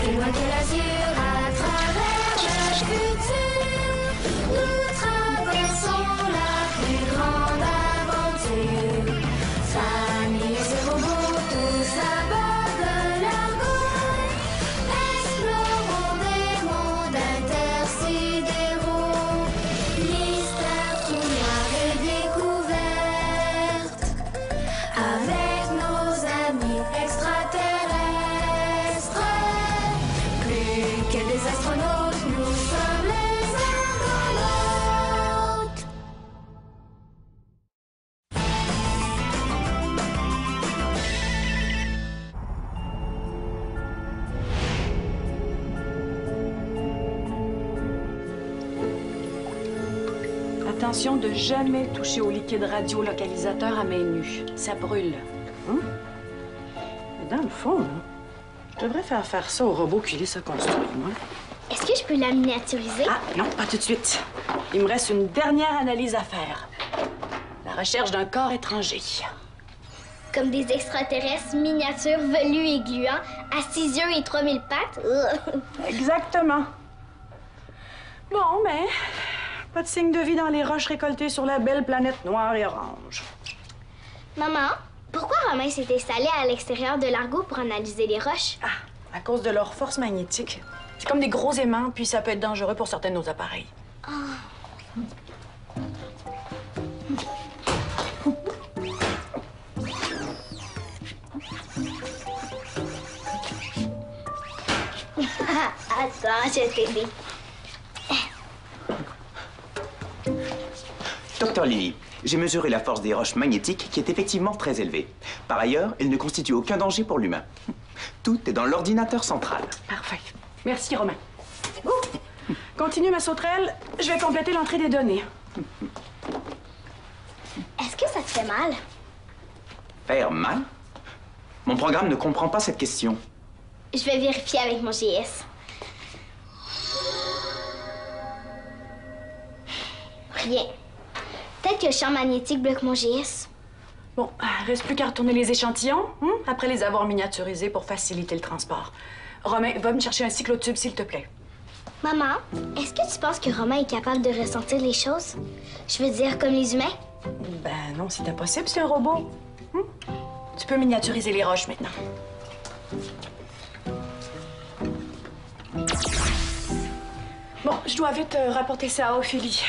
plus loin que l'azur, à travers le futur, nous traversons la plus grande aventure. Familles et robots, tous à bord de l'Argo, explorons des mondes intersidéraux, mystères tout noirs et découvertes, avec nos amis extraterrestres. Plus que des astronautes, nous sommes les argonautes. Attention de jamais toucher au liquide radiolocalisateur à main nue. Ça brûle. Mais dans le fond, là, je devrais faire ça au robot qui laisse se construire, moi. Est-ce que je peux la miniaturiser? Ah, non, pas tout de suite. Il me reste une dernière analyse à faire. La recherche d'un corps étranger. Comme des extraterrestres miniatures, velus et gluants, à 6 yeux et 3000 pattes? Exactement. Bon, mais pas de signe de vie dans les roches récoltées sur la belle planète noire et orange. Maman, pourquoi Romain s'est installé à l'extérieur de l'Argo pour analyser les roches? Ah, à cause de leur force magnétique. C'est comme des gros aimants, puis ça peut être dangereux pour certains de nos appareils. Attends, je vais t'aider. Docteur Lily, j'ai mesuré la force des roches magnétiques qui est effectivement très élevée. Par ailleurs, elle ne constitue aucun danger pour l'humain. Tout est dans l'ordinateur central. Parfait. Merci, Romain. Continue ma sauterelle. Je vais compléter l'entrée des données. Est-ce que ça te fait mal? Faire mal? Mon programme ne comprend pas cette question. Je vais vérifier avec mon GS. Rien. Peut-être que le champ magnétique bloque mon GS. Bon, reste plus qu'à retourner les échantillons, après les avoir miniaturisés pour faciliter le transport. Romain, va me chercher un cyclotube, s'il te plaît. Maman, est-ce que tu penses que Romain est capable de ressentir les choses? Je veux dire, comme les humains? Ben non, c'est impossible, c'est un robot. Tu peux miniaturiser les roches maintenant. Bon, je dois vite rapporter ça à Ophélie.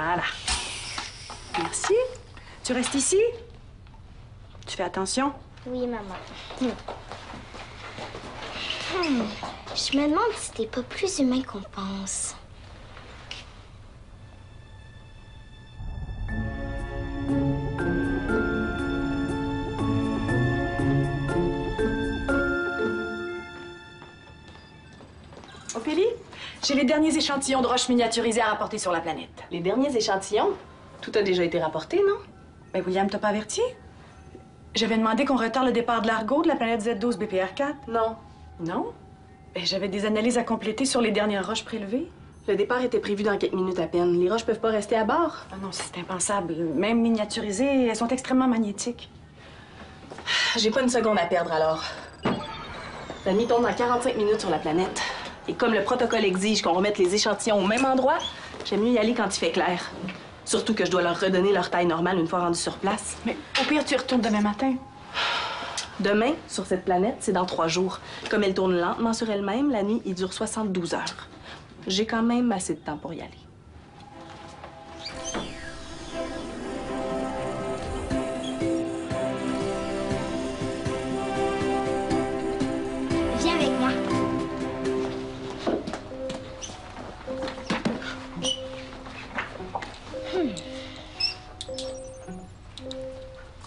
Voilà. Merci. Tu restes ici? Tu fais attention? Oui, maman. Je me demande si t'es pas plus humain qu'on pense. Ophélie, j'ai les derniers échantillons de roches miniaturisées à rapporter sur la planète. Les derniers échantillons? Tout a déjà été rapporté, non? Ben, William t'a pas averti? J'avais demandé qu'on retarde le départ de l'Argo de la planète Z12 BPR4. Non. Non? Ben, j'avais des analyses à compléter sur les dernières roches prélevées. Le départ était prévu dans quelques minutes à peine. Les roches peuvent pas rester à bord. Ah non, c'est impensable. Même miniaturisées, elles sont extrêmement magnétiques. J'ai pas une seconde à perdre, alors. La nuit tombe dans 45 minutes sur la planète. Et comme le protocole exige qu'on remette les échantillons au même endroit, j'aime mieux y aller quand il fait clair. Surtout que je dois leur redonner leur taille normale une fois rendus sur place. Mais au pire, tu y retournes demain matin. Demain, sur cette planète, c'est dans 3 jours. Comme elle tourne lentement sur elle-même, la nuit, il dure 72 heures. J'ai quand même assez de temps pour y aller. Viens avec moi.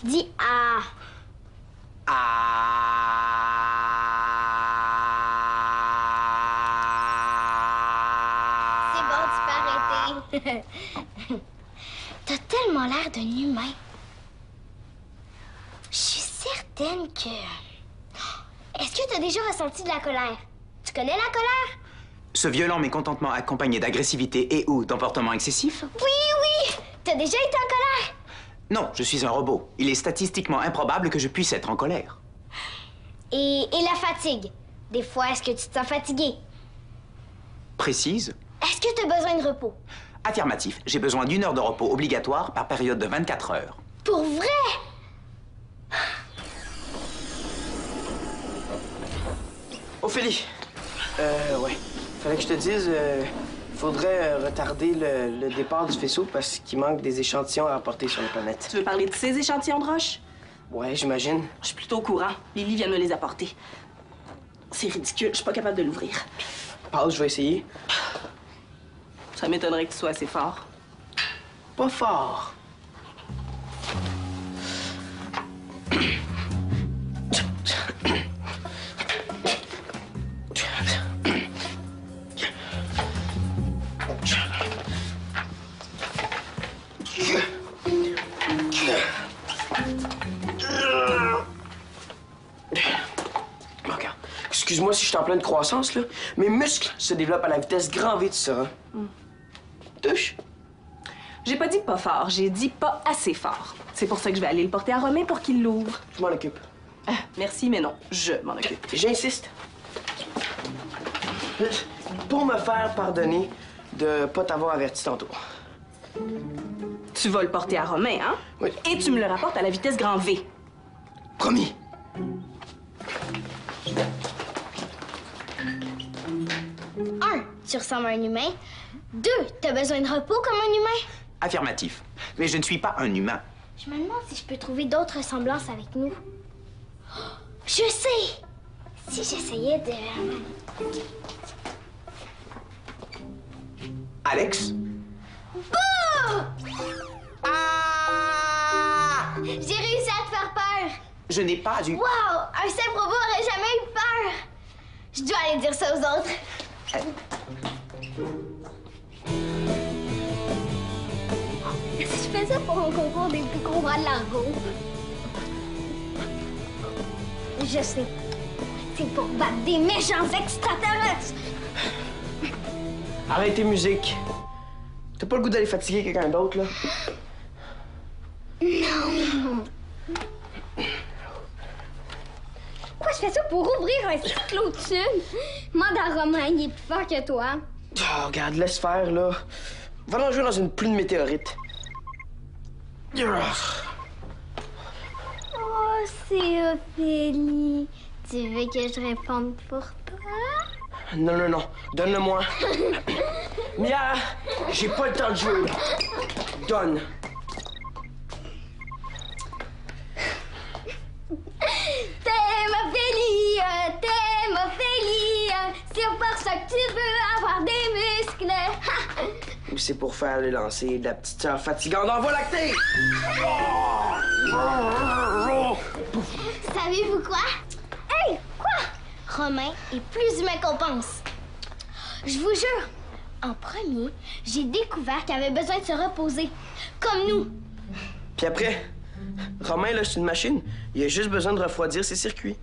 Dis ah. C'est bon, tu peux arrêter. T'as tellement l'air d'un humain. Je suis certaine que... Est-ce que t'as déjà ressenti de la colère? Tu connais la colère? Ce violent mécontentement accompagné d'agressivité et ou d'emportement excessif? Oui, oui! T'as déjà été en colère? Non, je suis un robot. Il est statistiquement improbable que je puisse être en colère. Et la fatigue. Des fois, est-ce que tu te sens fatigué? Précise. Est-ce que tu as besoin de repos? Affirmatif. J'ai besoin d'1 heure de repos obligatoire par période de 24 heures. Pour vrai? Ophélie! Ouais. Fallait que je te dise, faudrait retarder le départ du vaisseau parce qu'il manque des échantillons à apporter sur la planète. Tu veux parler de ces échantillons de roches? Ouais, j'imagine. Je suis plutôt au courant. Lily vient de me les apporter. C'est ridicule, je suis pas capable de l'ouvrir. Passe, je vais essayer. Ça m'étonnerait que tu sois assez fort. Pas fort. Regarde, excuse-moi si je suis en pleine croissance, là. Mes muscles se développent à la vitesse grand V, tu sauras. Touche. J'ai pas dit pas fort, j'ai dit pas assez fort. C'est pour ça que je vais aller le porter à Romain pour qu'il l'ouvre. Je m'en occupe. Ah, merci, mais non, je m'en occupe. J'insiste. Pour me faire pardonner de pas t'avoir averti tantôt. Tu vas le porter à Romain, hein? Oui. Et tu me le rapportes à la vitesse grand V. Promis. Un, tu ressembles à un humain. 2, tu as besoin de repos comme un humain. Affirmatif. Mais je ne suis pas un humain. Je me demande si je peux trouver d'autres ressemblances avec nous. Oh, je sais! Si j'essayais de... Alex? Bouh! Ah! J'ai réussi à te faire peur. Je n'ai pas eu... Wow! Un simple robot aurait jamais eu peur. Je dois aller dire ça aux autres. Si je fais ça pour un concours des plus gros bras de l'argot. Je sais. C'est pour battre des méchants extraterrestres. Arrête tes musiques. T'as pas le goût d'aller fatiguer quelqu'un d'autre, là? Non. Pourquoi je fais ça pour ouvrir un cyclo de tube? Demande à Romain, il est plus fort que toi. Oh, regarde, laisse faire, là. Va l'en jouer dans une pluie de météorites. Oh, c'est Ophélie. Tu veux que je réponde pour toi? Non, non, non. Donne-le-moi. Mia, j'ai pas le temps de jouer. Donne. T'aimes Ophélie, c'est pour ça que tu veux avoir des muscles. Ou c'est pour faire le lancer de la petite sœur fatigante en voie lactée. Savez-vous quoi? Hey, quoi? Romain est plus humain qu'on pense. Je vous jure, en premier, j'ai découvert qu'il avait besoin de se reposer, comme nous. Puis après, Romain, là, c'est une machine. Il a juste besoin de refroidir ses circuits.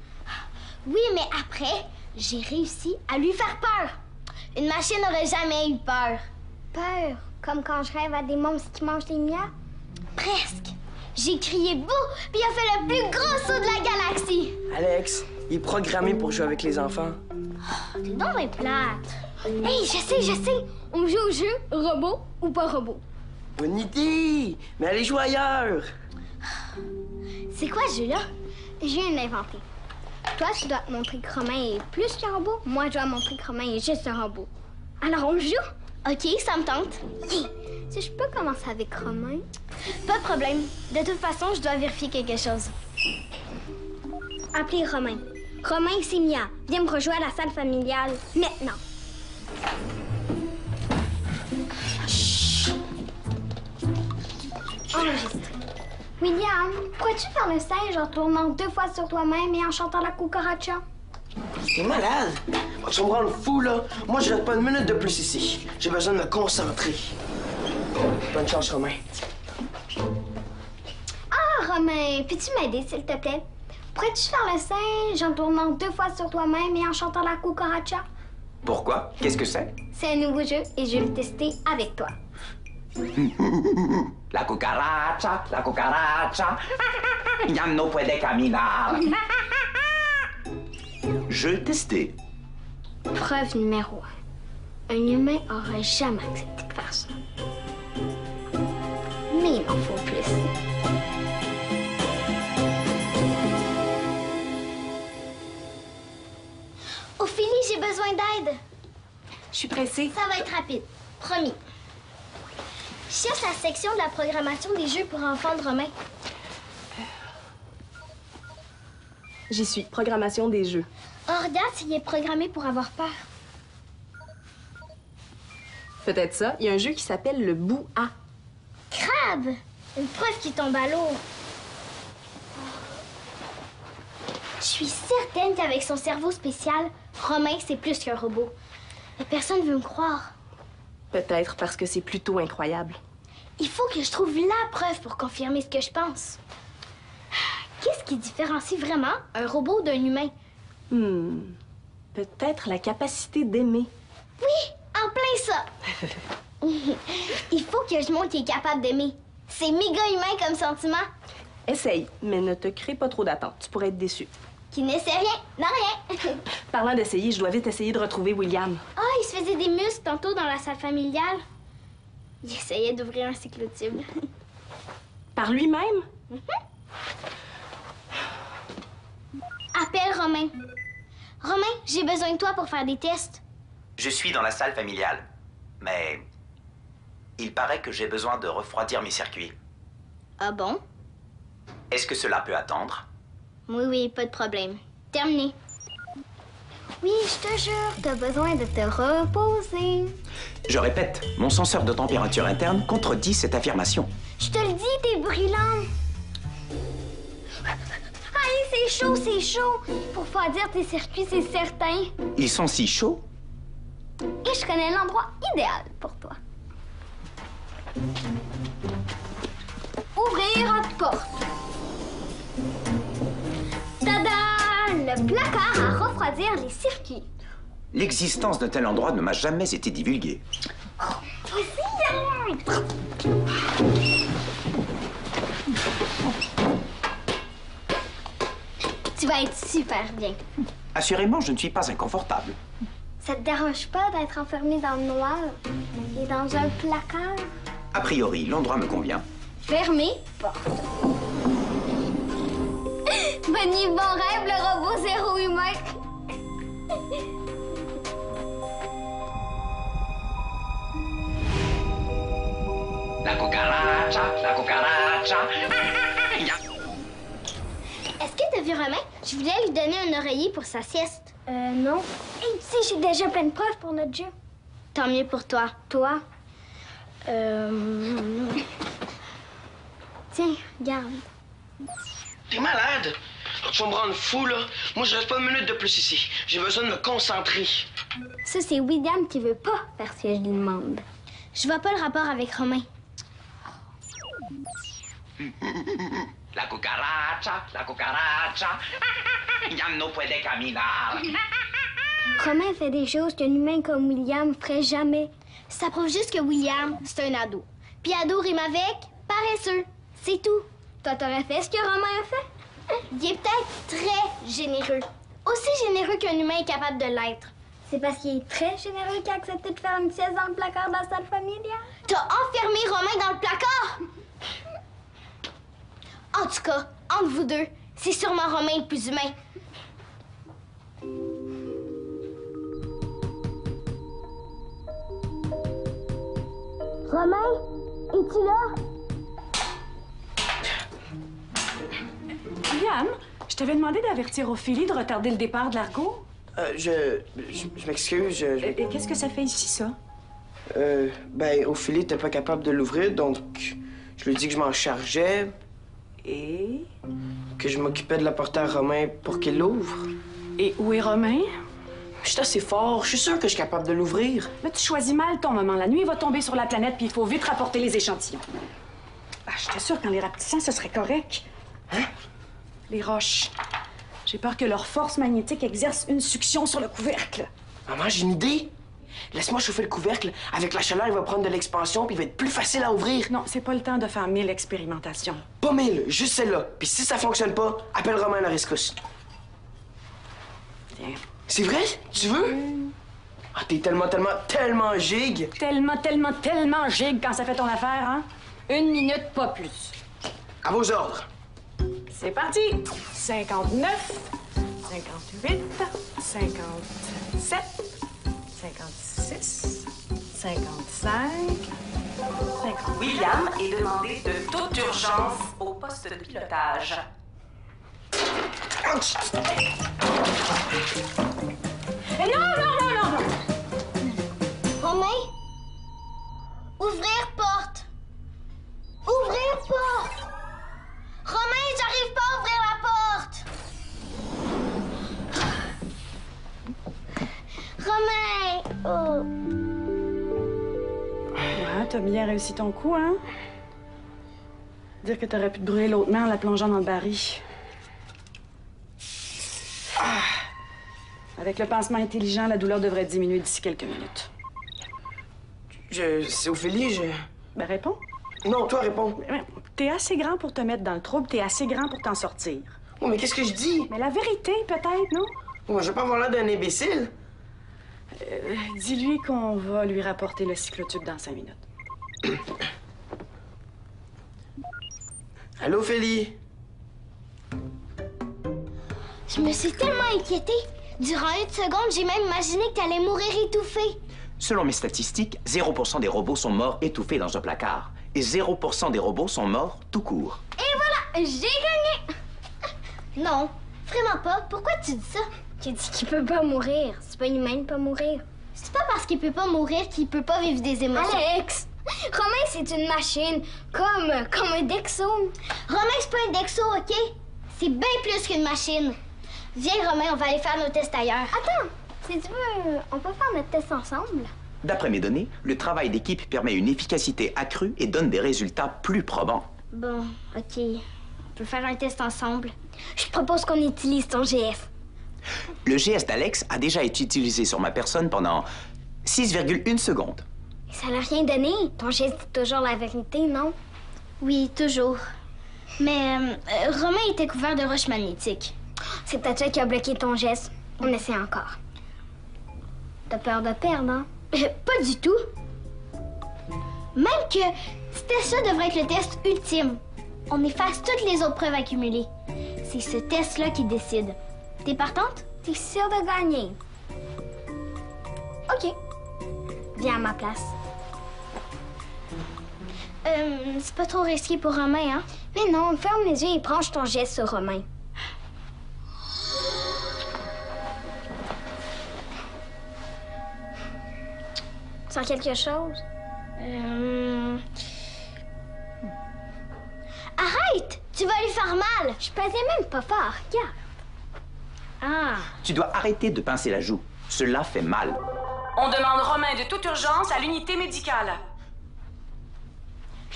Oui, mais après, j'ai réussi à lui faire peur. Une machine n'aurait jamais eu peur. Peur? Comme quand je rêve à des monstres qui mangent les miens? Presque. J'ai crié bouh, puis il a fait le plus gros saut de la galaxie. Alex, il est programmé pour jouer avec les enfants. T'es donc bien plate. Hey, je sais. On joue au jeu robot ou pas robot. Bonne idée! Mais allez jouer ailleurs! C'est quoi ce jeu-là? Je viens de l'inventer. Toi, tu dois te montrer que Romain est plus qu'un robot. Moi, je dois montrer que Romain est juste un robot. Alors, on joue? OK, ça me tente. Si je peux commencer avec Romain? Pas de problème. De toute façon, je dois vérifier quelque chose. Appelez Romain. Romain, c'est Mia. Viens me rejoindre à la salle familiale maintenant. Chut. Enregistré. William, pourrais-tu faire le singe en tournant 2 fois sur toi-même et en chantant la cucaracha? T'es malade? Tu me rends fou, là. Moi, je reste pas une minute de plus ici. J'ai besoin de me concentrer. Bonne chance, Romain. Ah, Romain, peux-tu m'aider, s'il te plaît? Pourrais-tu faire le singe en tournant 2 fois sur toi-même et en chantant la cucaracha? Pourquoi? Qu'est-ce que c'est? C'est un nouveau jeu et je vais le tester avec toi. La cucaracha, ya no puede caminar. Jeu testé. Preuve numéro 1. Un humain aurait jamais accepté de faire ça. Mais il en faut plus. Ophélie, j'ai besoin d'aide. Je suis pressée. Ça va être rapide. Promis. Cherche la section de la programmation des jeux pour enfants de Romain. J'y suis. Programmation des jeux. Oh, regarde s'il est programmé pour avoir peur. Peut-être ça. Il y a un jeu qui s'appelle le Bout-A. Crabe! Une preuve qui tombe à l'eau. Je suis certaine qu'avec son cerveau spécial, Romain, c'est plus qu'un robot. Mais personne veut me croire. Peut-être parce que c'est plutôt incroyable. Il faut que je trouve la preuve pour confirmer ce que je pense. Qu'est-ce qui différencie vraiment un robot d'un humain? Peut-être la capacité d'aimer. Oui, en plein ça! Il faut que je montre qu'il est capable d'aimer. C'est méga humain comme sentiment. Essaye, mais ne te crée pas trop d'attentes. Tu pourrais être déçu. Qui ne sait rien, n'a rien. Parlant d'essayer, je dois vite essayer de retrouver William. Ah, il se faisait des muscles tantôt dans la salle familiale. Il essayait d'ouvrir un cyclotube. Par lui-même? Appelle Romain. Romain, j'ai besoin de toi pour faire des tests. Je suis dans la salle familiale, mais il paraît que j'ai besoin de refroidir mes circuits. Ah bon? Est-ce que cela peut attendre? Oui, pas de problème. Terminé. Oui, je te jure, t'as besoin de te reposer. Je répète, mon senseur de température interne contredit cette affirmation. Je te le dis, t'es brûlant. Aïe, c'est chaud, c'est chaud. Pour refroidir tes circuits, c'est certain. Ils sont si chauds? Et je connais l'endroit idéal pour toi. Ouvrir une porte. Tada! Le placard à refroidir les circuits. L'existence d'un tel endroit ne m'a jamais été divulguée. Tu vas être super bien. Assurément, je ne suis pas inconfortable. Ça te dérange pas d'être enfermé dans le noir et dans un placard? A priori, l'endroit me convient. Fermé, porte. Bonne nuit, bon rêve, le robot zéro humain. La cucaracha, la cucaracha. Est-ce que t'as vu Romain? Je voulais lui donner un oreiller pour sa sieste. Non. Hey, tu sais, j'ai déjà plein de preuves pour notre jeu. Tant mieux pour toi. Toi? Tiens, regarde. T'es malade? Tu vas me rendre fou, là. Moi, je reste pas une minute de plus ici. J'ai besoin de me concentrer. Ça, c'est William qui veut pas faire ce que je lui demande. Je vois pas le rapport avec Romain. La cucaracha, la cucaracha. Ya no puede caminar. Romain fait des choses qu'un humain comme William ferait jamais. Ça prouve juste que William, c'est un ado. Puis ado rime avec paresseux. C'est tout. Toi, t'aurais fait ce que Romain a fait? Il est peut-être très généreux. Aussi généreux qu'un humain est capable de l'être. C'est parce qu'il est très généreux qu'il a accepté de faire une sieste dans le placard de la salle familiale. T'as enfermé Romain dans le placard? En tout cas, entre vous deux, c'est sûrement Romain le plus humain. Romain, es-tu là? William, je t'avais demandé d'avertir Ophélie de retarder le départ de l'Argo. Je m'excuse. Et qu'est-ce que ça fait ici, ça? Ben, Ophélie n'était pas capable de l'ouvrir, donc je lui ai dit que je m'en chargeais, Et? que je m'occupais de l'apporter à Romain pour qu'il l'ouvre. Et où est Romain? Je suis assez fort, je suis sûr que je suis capable de l'ouvrir. Là, tu choisis mal ton moment. La nuit va tomber sur la planète, puis il faut vite rapporter les échantillons. Ah, j'étais sûre qu'en les rapetissant, ce serait correct. Hein? Les roches. J'ai peur que leur force magnétique exerce une succion sur le couvercle. Maman, j'ai une idée. Laisse-moi chauffer le couvercle. Avec la chaleur, il va prendre de l'expansion, puis il va être plus facile à ouvrir. Non, c'est pas le temps de faire 1000 expérimentations. Pas 1000, juste celle-là. Puis si ça fonctionne pas, appelle Romain à la rescousse. Tiens. C'est vrai? Tu veux? Ah, t'es tellement gigue. Tellement gigue quand ça fait ton affaire, hein? 1 minute, pas plus. À vos ordres. C'est parti! 59, 58, 57, 56, 55, 50. William est demandé de toute urgence au poste de pilotage. Ouch! Non! Romain? Ouvrir porte! Ouvrir porte! Romain, j'arrive pas à ouvrir la porte! Romain! Oh. Ouais, t'as bien réussi ton coup, hein? Dire que t'aurais pu te brûler l'autre main en la plongeant dans le baril. Ah. Avec le pansement intelligent, la douleur devrait diminuer d'ici quelques minutes. C'est Ophélie, Ben, réponds. Non, toi, réponds. T'es assez grand pour te mettre dans le trouble, t'es assez grand pour t'en sortir. Oh, mais qu'est-ce que je dis? Mais la vérité, peut-être, non? Oh, je vais pas avoir l'air d'un imbécile. Dis-lui qu'on va lui rapporter le cyclotube dans 5 minutes. Allô, Ophélie? Je me suis tellement inquiétée. Durant 1 seconde, j'ai même imaginé que t'allais mourir étouffée. Selon mes statistiques, 0% des robots sont morts étouffés dans un placard. Et 0% des robots sont morts tout court. Et voilà, j'ai gagné! Non, vraiment pas. Pourquoi tu dis ça? J'ai dit qu'il peut pas mourir. C'est pas humain de pas mourir. C'est pas parce qu'il peut pas mourir qu'il peut pas vivre des émotions. Alex! Romain, c'est une machine. Comme un Dexo. Romain, c'est pas un Dexo, OK? C'est bien plus qu'une machine. Viens, Romain, on va aller faire nos tests ailleurs. Attends, si tu veux, on peut faire notre test ensemble? D'après mes données, le travail d'équipe permet une efficacité accrue et donne des résultats plus probants. Bon, OK. On peut faire un test ensemble. Je propose qu'on utilise ton GF. Le GS d'Alex a déjà été utilisé sur ma personne pendant 6,1 secondes. Ça n'a rien donné. Ton geste dit toujours la vérité, non? Oui, toujours. Mais Romain était couvert de roches magnétiques. C'est peut-être ça qui a bloqué ton geste. On essaie encore. T'as peur de perdre, hein? Pas du tout. Même que ce test-là devrait être le test ultime. On efface toutes les autres preuves accumulées. C'est ce test-là qui décide. T'es partante? T'es sûre de gagner? OK. Viens à ma place. C'est pas trop risqué pour Romain, hein? Mais non, ferme les yeux et branche ton geste sur Romain. Tu sens quelque chose? Arrête! Tu vas lui faire mal! Je pesais même pas fort, regarde. Ah! Tu dois arrêter de pincer la joue. Cela fait mal. On demande Romain de toute urgence à l'unité médicale.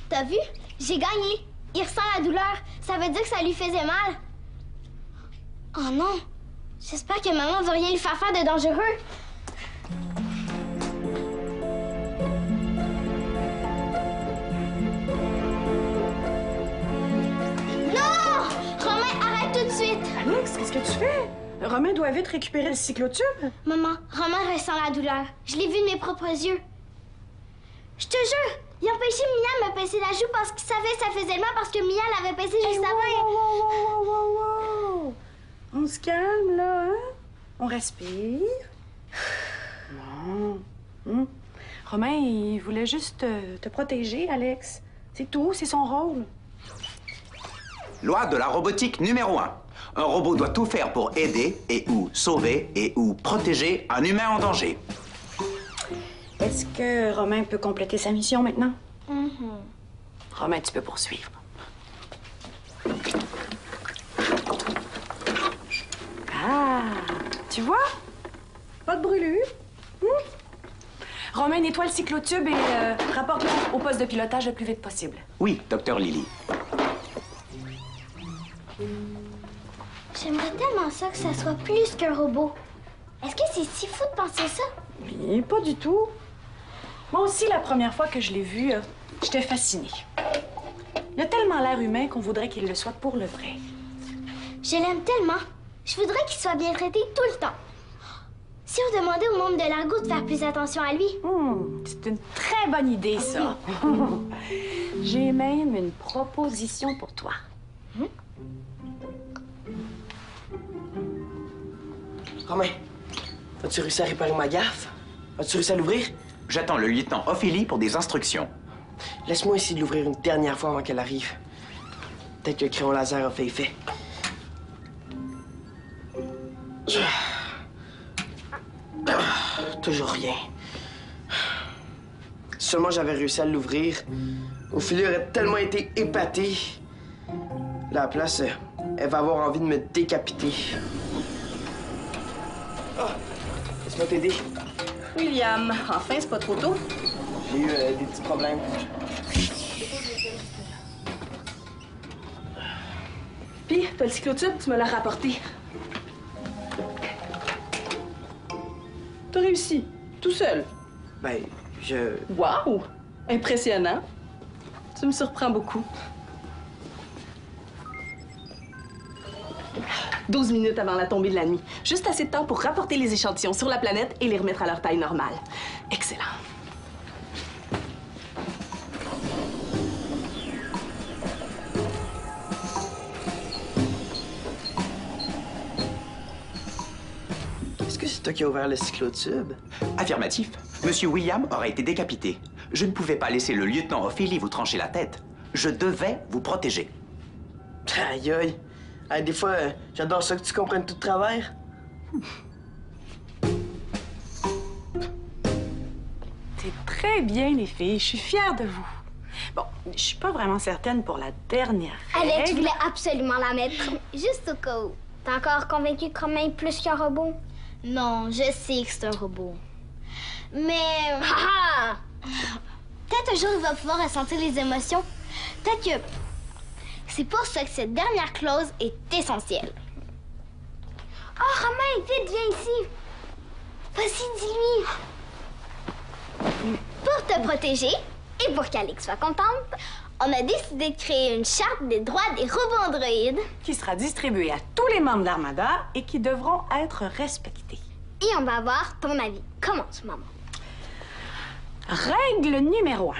T'as vu? J'ai gagné. Il ressent la douleur. Ça veut dire que ça lui faisait mal. Oh non! J'espère que maman va rien lui faire de dangereux. Non! Romain, arrête tout de suite. Alex, qu'est-ce que tu fais? Romain doit vite récupérer le cyclotube. Maman, Romain ressent la douleur. Je l'ai vu de mes propres yeux. Je te jure, il a empêché Mia de me pincer la joue parce qu'il savait que ça faisait mal parce que Mia l'avait pincé juste avant. Wow. On se calme, là, hein? On respire. Bon. Romain, il voulait juste te protéger, Alex. C'est tout, c'est son rôle. Loi de la robotique numéro 1. Un robot doit tout faire pour aider et ou sauver et ou protéger un humain en danger. Est-ce que Romain peut compléter sa mission maintenant? Romain, tu peux poursuivre. Ah, tu vois? Pas de brûlure. Romain, nettoie le cyclotube et rapporte-le au poste de pilotage le plus vite possible. Oui, docteur Lily. J'aimerais tellement ça que ça soit plus qu'un robot. Est-ce que c'est si fou de penser ça? Oui, pas du tout. Moi aussi, la première fois que je l'ai vu, j'étais fascinée. Il a tellement l'air humain qu'on voudrait qu'il le soit pour le vrai. Je l'aime tellement. Je voudrais qu'il soit bien traité tout le temps. Si on demandait aux membres de l'Argot de faire plus attention à lui. C'est une très bonne idée, ça. J'ai même une proposition pour toi. Romain, as-tu réussi à réparer ma gaffe? As-tu réussi à l'ouvrir? J'attends le lieutenant Ophélie pour des instructions. Laisse-moi essayer de l'ouvrir une dernière fois avant qu'elle arrive. Peut-être que le crayon laser a fait effet. Toujours rien. Si seulement j'avais réussi à l'ouvrir, Ophélie aurait tellement été épatée. Là, à la place, elle va avoir envie de me décapiter. Laisse-moi t'aider. William, enfin, c'est pas trop tôt. J'ai eu des petits problèmes. Puis, t'as le cyclotube, tu me l'as rapporté. T'as réussi, tout seul. Ben, je... Wow! Impressionnant. Tu me surprends beaucoup. 12 minutes avant la tombée de la nuit. Juste assez de temps pour rapporter les échantillons sur la planète et les remettre à leur taille normale. Excellent. Est-ce que c'est toi qui as ouvert le cyclotube? Affirmatif. Monsieur William aurait été décapité. Je ne pouvais pas laisser le lieutenant Ophélie vous trancher la tête. Je devais vous protéger. Aïe aïe. Hey, des fois, j'adore ça que tu comprennes tout de travers. C'est très bien, les filles. Je suis fière de vous. Bon, je suis pas vraiment certaine pour la dernière Alex règle. voulait absolument la mettre. Juste au cas où. T'es encore convaincu que Romain est plus qu'un robot? Non, je sais que c'est un robot. Mais... Peut-être un jour, il va pouvoir ressentir les émotions. Peut-être que... C'est pour ça que cette dernière clause est essentielle. Oh, Romain, vite, viens ici. Vas-y, dis-lui. Pour te protéger et pour qu'Alex soit contente, on a décidé de créer une charte des droits des robots androïdes. Qui sera distribuée à tous les membres d'Armada et qui devront être respectés. Et on va avoir ton avis. Commence, maman. Règle numéro 1.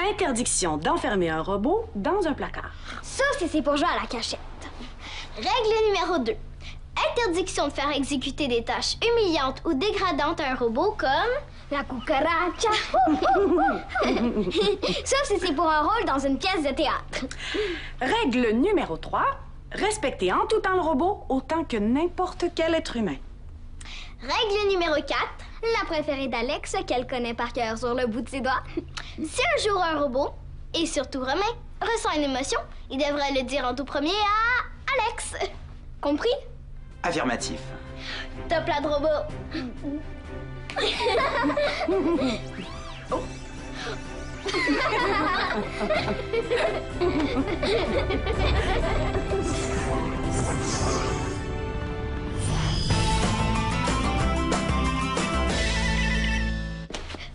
Interdiction d'enfermer un robot dans un placard. Sauf si c'est pour jouer à la cachette. Règle numéro 2. Interdiction de faire exécuter des tâches humiliantes ou dégradantes à un robot comme la cucaracha. Sauf si c'est pour un rôle dans une pièce de théâtre. Règle numéro 3. Respecter en tout temps le robot autant que n'importe quel être humain. Règle numéro 4. La préférée d'Alex, qu'elle connaît par cœur sur le bout de ses doigts. Si un jour un robot, et surtout Romain, ressent une émotion, il devrait le dire en tout premier à Alex. Compris? Affirmatif. Top la de robot.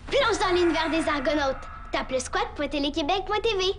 Plonge dans l'univers des Argonautes. Tape le squat.téléquébec.tv.